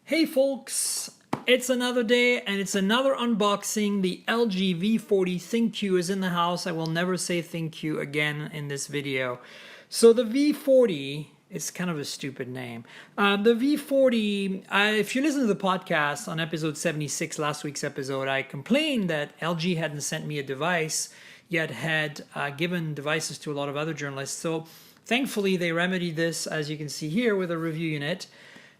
Hey folks, it's another day and it's another unboxing. The LG V40 ThinQ is in the house. I will never say ThinQ again in this video. So the V40 is kind of a stupid name. The V40, if you listen to the podcast on episode 76, last week's episode, I complained that LG hadn't sent me a device, yet had given devices to a lot of other journalists. So thankfully they remedied this, as you can see here, with a review unit.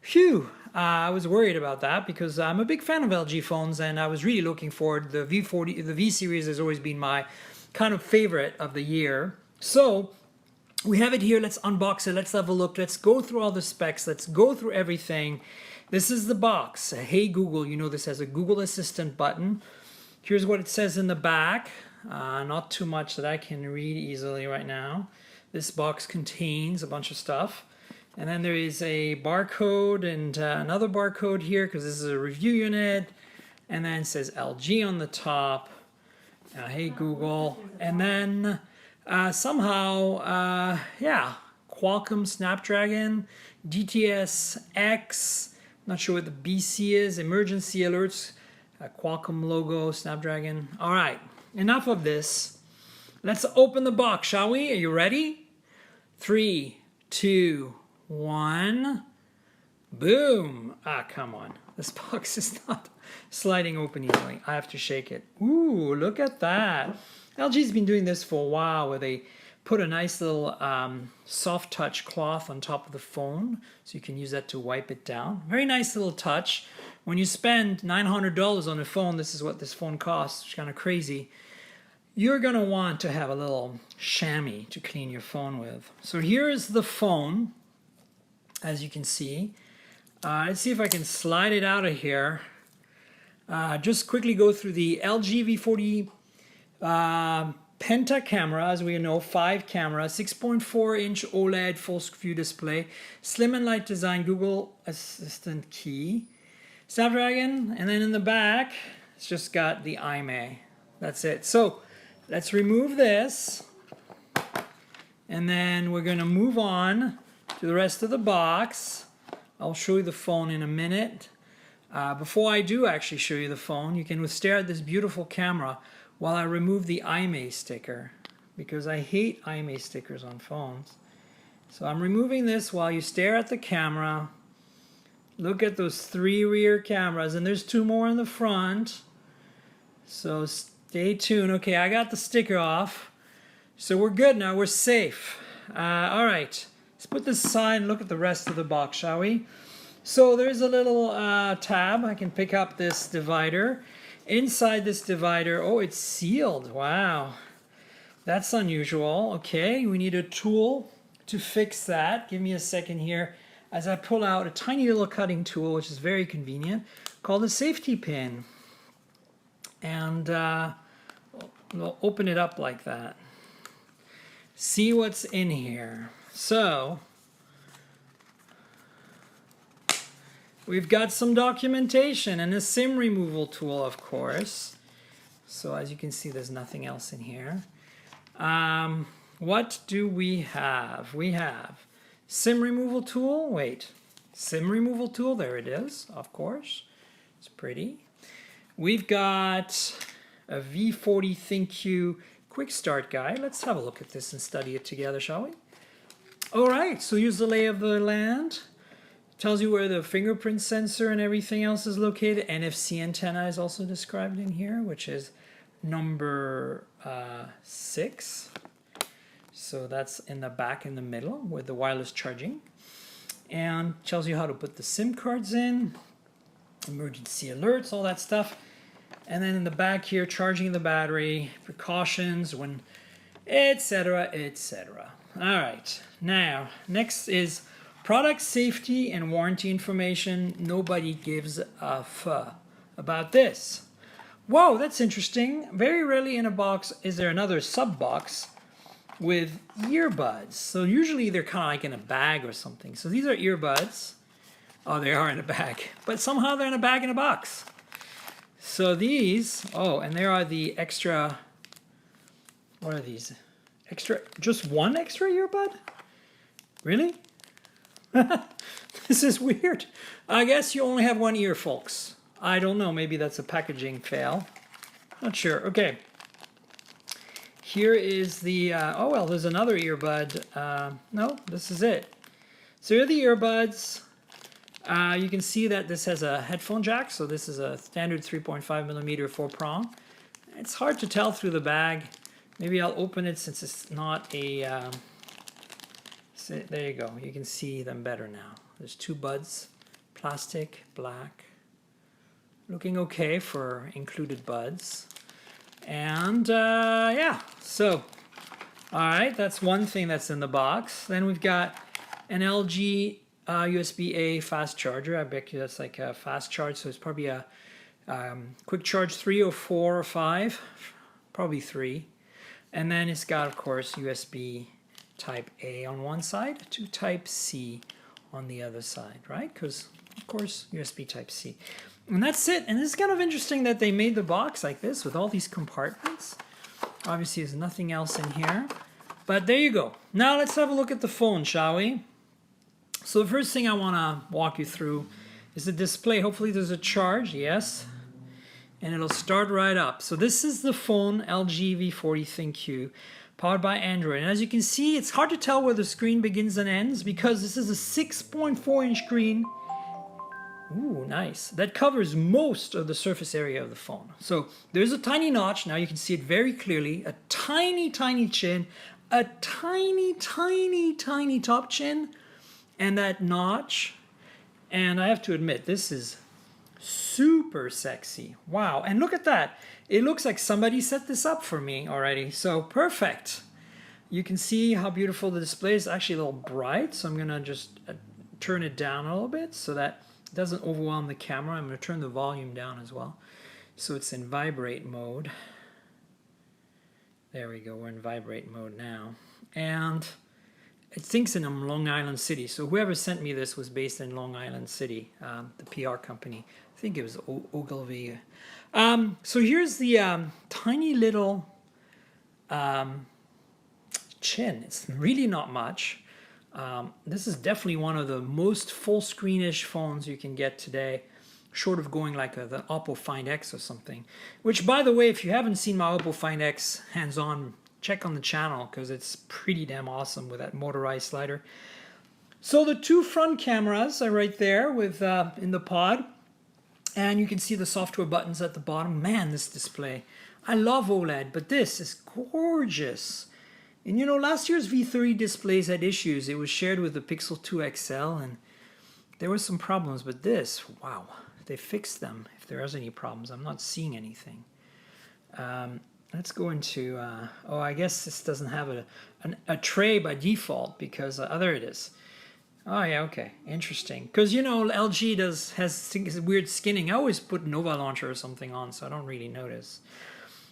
Phew, I was worried about that because I'm a big fan of LG phones and I was really looking forward. The V40, the V series has always been my kind of favorite of the year. So we have it here. Let's unbox it. Let's have a look. Let's go through all the specs. Let's go through everything. This is the box. Hey Google, you know this has a Google Assistant button. Here's what it says in the back. Not too much that I can read easily right now. This box contains a bunch of stuff. And then there is a barcode and another barcode here because this is a review unit. And then it says LG on the top. Hey Google. And then somehow, Qualcomm Snapdragon, DTS X. Not sure what the BC is. Emergency alerts. Qualcomm logo, Snapdragon. All right, enough of this. Let's open the box, shall we? Are you ready? 3, 2, 1. Boom. Come on. This box is not sliding open easily. I have to shake it. Ooh, look at that. LG's been doing this for a while where they put a nice little soft touch cloth on top of the phone so you can use that to wipe it down. Very nice little touch. When you spend $900 on a phone, this is what this phone costs, which is kind of crazy. You're going to want to have a little chamois to clean your phone with. So here is the phone, as you can see. Let's see if I can slide it out of here. Just quickly go through the LG V40 Penta camera, as we know, 5 camera, 6.4-inch OLED full view display, slim and light design, Google Assistant key, Snapdragon, and then in the back, it's just got the IMEI. That's it. So let's remove this, and then we're going to move on to the rest of the box. I'll show you the phone in a minute. Before I do actually show you the phone, you can stare at this beautiful camera while I remove the IMEI sticker, because I hate IMEI stickers on phones. So I'm removing this while you stare at the camera. Look at those 3 rear cameras, and there's 2 more in the front. So stay tuned. Okay, I got the sticker off. So we're good now, we're safe. All right, let's put this aside and look at the rest of the box, shall we? So there's a little tab. I can pick up this divider. Inside this divider, oh, it's sealed. Wow, that's unusual. Okay, we need a tool to fix that. Give me a second here as I pull out a tiny little cutting tool, which is very convenient, called a safety pin. And we'll open it up like that. See what's in here. So we've got some documentation and a SIM removal tool, of course. So as you can see, there's nothing else in here. What do we have? We have SIM removal tool. Wait, SIM removal tool. There it is, of course. It's pretty. We've got a V40 ThinQ quick start guide. Let's have a look at this and study it together, shall we? All right, so here's the lay of the land. Tells you where the fingerprint sensor and everything else is located. NFC antenna is also described in here, which is number 6. So that's in the back in the middle with the wireless charging. And tells you how to put the SIM cards in, emergency alerts, all that stuff. And then in the back here, charging the battery, precautions, when, etc., etc. All right, now, next is product safety and warranty information. Nobody gives a f about this. Whoa, that's interesting. Very rarely in a box is there another sub-box with earbuds. So usually they're kind of like in a bag or something. So these are earbuds. Oh, they are in a bag. But somehow they're in a bag in a box. So these, oh, and there are the extra, what are these? Extra, just one extra earbud? Really? This is weird. I guess you only have one ear, folks. I don't know. Maybe that's a packaging fail. Not sure. Okay. Here is the, oh well, there's another earbud. No, this is it. So here are the earbuds. You can see that this has a headphone jack. So this is a standard 3.5 millimeter 4-prong. It's hard to tell through the bag. Maybe I'll open it since it's not a, so there you go. You can see them better now. There's two buds, plastic, black. Looking okay for included buds. And yeah, so, all right, that's one thing that's in the box. Then we've got an LG USB-A fast charger. I bet you that's like a fast charge, so it's probably a quick charge 3 or 4 or 5, probably 3. And then it's got, of course, USB type A on one side to type C on the other side, right? Because, of course, USB type C. And that's it. And it's kind of interesting that they made the box like this with all these compartments. Obviously, there's nothing else in here. But there you go. Now let's have a look at the phone, shall we? So the first thing I want to walk you through is the display. Hopefully there's a charge. Yes. And it'll start right up. So this is the phone, LG V40 ThinQ, powered by Android. And as you can see, it's hard to tell where the screen begins and ends because this is a 6.4-inch screen. Ooh, nice. That covers most of the surface area of the phone. So there's a tiny notch. Now you can see it very clearly. A tiny, tiny chin. A tiny, tiny, tiny top chin. And that notch. And I have to admit, this is super sexy. Wow. And look at that. It looks like somebody set this up for me already. So perfect. You can see how beautiful the display is. Actually a little bright. So I'm going to just turn it down a little bit so that it doesn't overwhelm the camera. I'm going to turn the volume down as well. So it's in vibrate mode. There we go. We're in vibrate mode now. And it thinks in Long Island City. So whoever sent me this was based in Long Island City, the PR company. I think it was Ogilvy. So here's the tiny little chin. It's really not much. This is definitely one of the most full screen-ish phones you can get today, short of going like the Oppo Find X or something. Which, by the way, if you haven't seen my Oppo Find X hands-on, check on the channel because it's pretty damn awesome with that motorized slider. So the two front cameras are right there with in the pod, and you can see the software buttons at the bottom. Man, this display. I love OLED, but this is gorgeous. And you know, last year's V30 displays had issues. It was shared with the Pixel 2 XL, and there were some problems. But this, wow, they fixed them. If there is any problems, I'm not seeing anything. Let's go into, oh, I guess this doesn't have a tray by default because, there it is. Oh, yeah, okay, interesting. Because, you know, LG has weird skinning. I always put Nova Launcher or something on, so I don't really notice.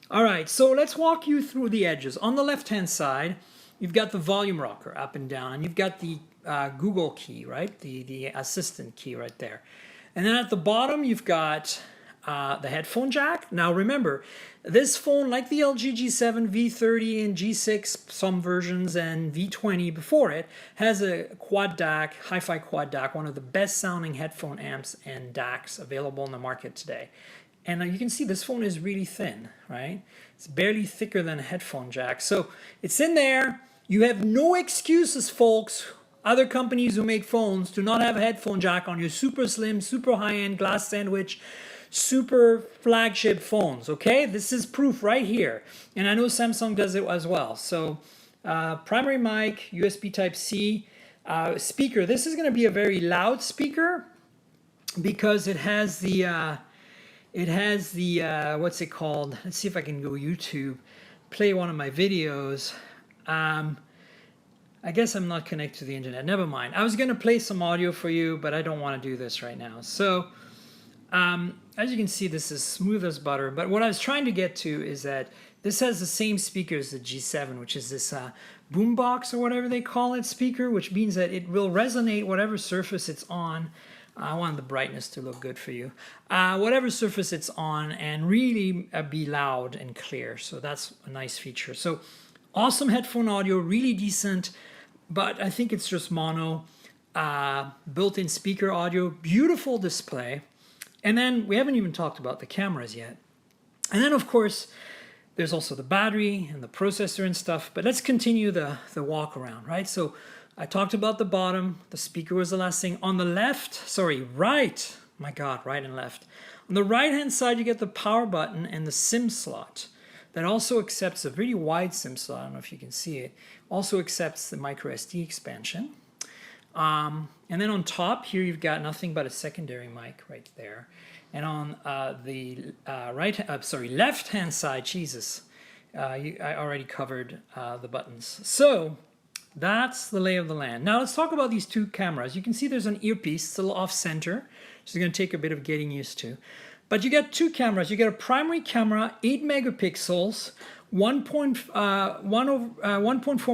All right, so let's walk you through the edges. On the left-hand side, you've got the volume rocker up and down, and you've got the Google key, right? The assistant key right there. And then at the bottom, you've got the headphone jack. Now remember, this phone, like the LG G7, V30, and G6, some versions, and V20 before it, has a quad DAC, hi-fi quad DAC, one of the best-sounding headphone amps and DACs available in the market today. And you can see this phone is really thin, right? It's barely thicker than a headphone jack. So it's in there. You have no excuses, folks. Other companies who make phones do not have a headphone jack on your super slim, super high-end glass sandwich, super flagship phones, okay? This is proof right here. And I know Samsung does it as well. So primary mic, USB Type-C, speaker. This is going to be a very loud speaker because it has the... what's it called? Let's see if I can go YouTube, play one of my videos. I guess I'm not connected to the internet. Never mind. I was going to play some audio for you, but I don't want to do this right now. So, as you can see, this is smooth as butter. But what I was trying to get to is that this has the same speaker as the G7, which is this boombox or whatever they call it speaker, which means that it will resonate whatever surface it's on. I want the brightness to look good for you. Whatever surface it's on, and really be loud and clear. So that's a nice feature. So awesome headphone audio, really decent, but I think it's just mono. built-in speaker audio, beautiful display. And then we haven't even talked about the cameras yet. And then, of course, there's also the battery and the processor and stuff. But let's continue the walk around, right? So I talked about the bottom. The speaker was the last thing. On the left, sorry, right. My God, right and left. On the right-hand side, you get the power button and the SIM slot. That also accepts a really wide SIM slot. I don't know if you can see it. Also accepts the micro SD expansion. And then on top here, you've got nothing but a secondary mic right there. And on the left-hand side, Jesus, I already covered the buttons. So that's the lay of the land. Now let's talk about these two cameras. You can see there's an earpiece, it's a little off-center, which is going to take a bit of getting used to. But you get two cameras. You get a primary camera, 8 megapixels, 1.4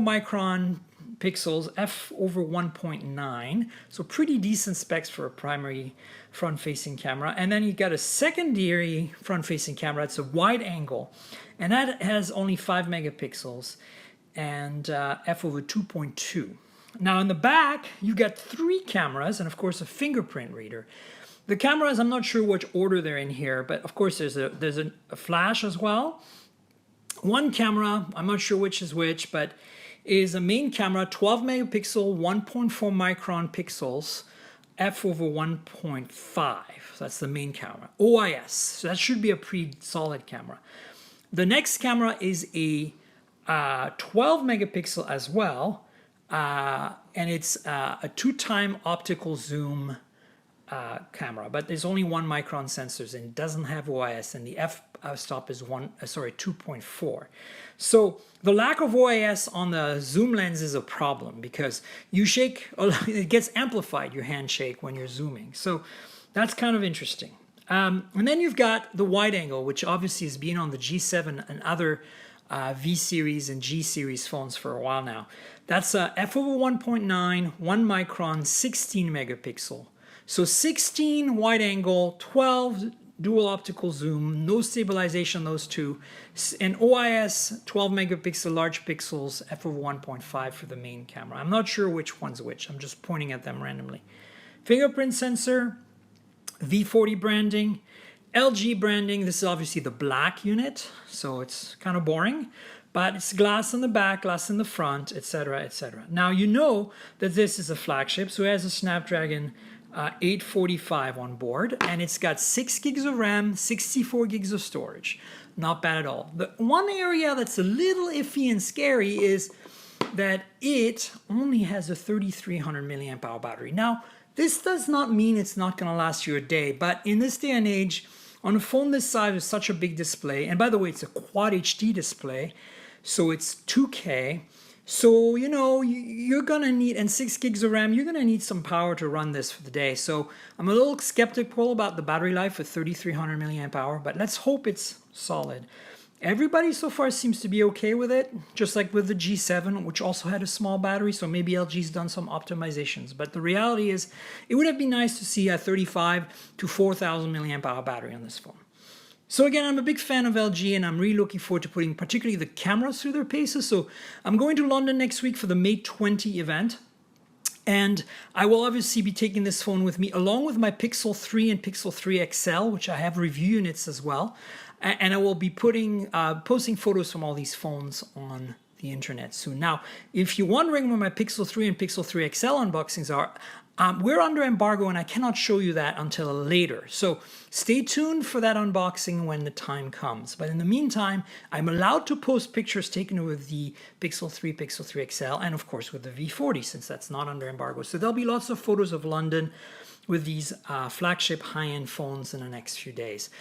micron pixels, f/1.9, so pretty decent specs for a primary front-facing camera. And then you got a secondary front-facing camera. It's a wide angle, and that has only 5 megapixels and f/2.2. Now in the back, you got 3 cameras and of course a fingerprint reader. The cameras, I'm not sure which order they're in here, but of course there's a flash as well. One camera, I'm not sure which is which, but is a main camera, 12 megapixel, 1.4 micron pixels, f/1.5. So that's the main camera. OIS, so that should be a pretty solid camera. The next camera is a 12 megapixel as well, and it's a 2-time optical zoom camera, but there's only 1 micron sensors and it doesn't have OIS, and the f-stop is 2.4. So the lack of OIS on the zoom lens is a problem because you shake, it gets amplified, your handshake, when you're zooming. So that's kind of interesting. And then you've got the wide angle, which obviously has been on the G7 and other V series and G series phones for a while now. That's a f/1.9, 1 micron, 16 megapixel. So 16 wide angle, 12 dual optical zoom, no stabilization, those two, and OIS 12 megapixel large pixels, f/1.5 for the main camera. I'm not sure which one's which. I'm just pointing at them randomly. Fingerprint sensor, V40 branding, LG branding. This is obviously the black unit, so it's kind of boring, but it's glass in the back, glass in the front, etc., etc. Now you know that this is a flagship, so it has a Snapdragon 845 on board, and it's got 6 gigs of RAM, 64 gigs of storage. Not bad at all. The one area that's a little iffy and scary is that it only has a 3300 milliamp hour battery. Now, this does not mean it's not going to last you a day, but in this day and age, on a phone this size with such a big display, and by the way, it's a Quad HD display, so it's 2K, so, you know, you're going to need, and 6 gigs of RAM, you're going to need some power to run this for the day. So I'm a little skeptical about the battery life with 3300 milliamp hour, but let's hope it's solid. Everybody so far seems to be okay with it, just like with the G7, which also had a small battery, so maybe LG's done some optimizations. But the reality is, it would have been nice to see a 35 to 4000 milliamp hour battery on this phone. So again, I'm a big fan of LG, and I'm really looking forward to putting particularly the cameras through their paces. So I'm going to London next week for the Mate 20 event, and I will obviously be taking this phone with me along with my Pixel 3 and Pixel 3 XL, which I have review units as well. And I will be posting photos from all these phones on the internet soon. Now, if you're wondering where my Pixel 3 and Pixel 3 XL unboxings are, we're under embargo and I cannot show you that until later. So stay tuned for that unboxing when the time comes. But in the meantime, I'm allowed to post pictures taken with the Pixel 3, Pixel 3 XL, and of course with the V40, since that's not under embargo. So there'll be lots of photos of London with these flagship high-end phones in the next few days.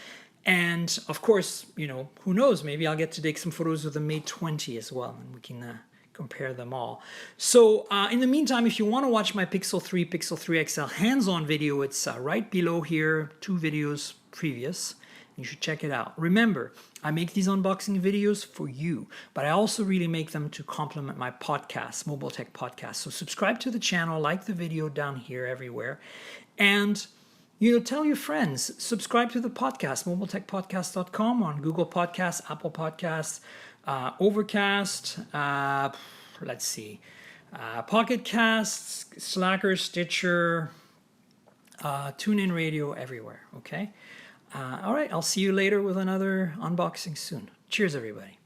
And of course, you know, who knows, maybe I'll get to take some photos with the Mate 20 as well, and we can compare them all. So in the meantime, if you want to watch my Pixel 3, Pixel 3 XL hands-on video, it's right below here, 2 videos previous. You should check it out. Remember, I make these unboxing videos for you, but I also really make them to complement my podcast, Mobile Tech Podcast. So subscribe to the channel, like the video down here everywhere, and you know, tell your friends, subscribe to the podcast, mobiletechpodcast.com, on Google Podcasts, Apple Podcasts, Overcast, let's see, Pocket Casts, Slacker, Stitcher, TuneIn Radio, everywhere. Okay. All right. I'll see you later with another unboxing soon. Cheers, everybody.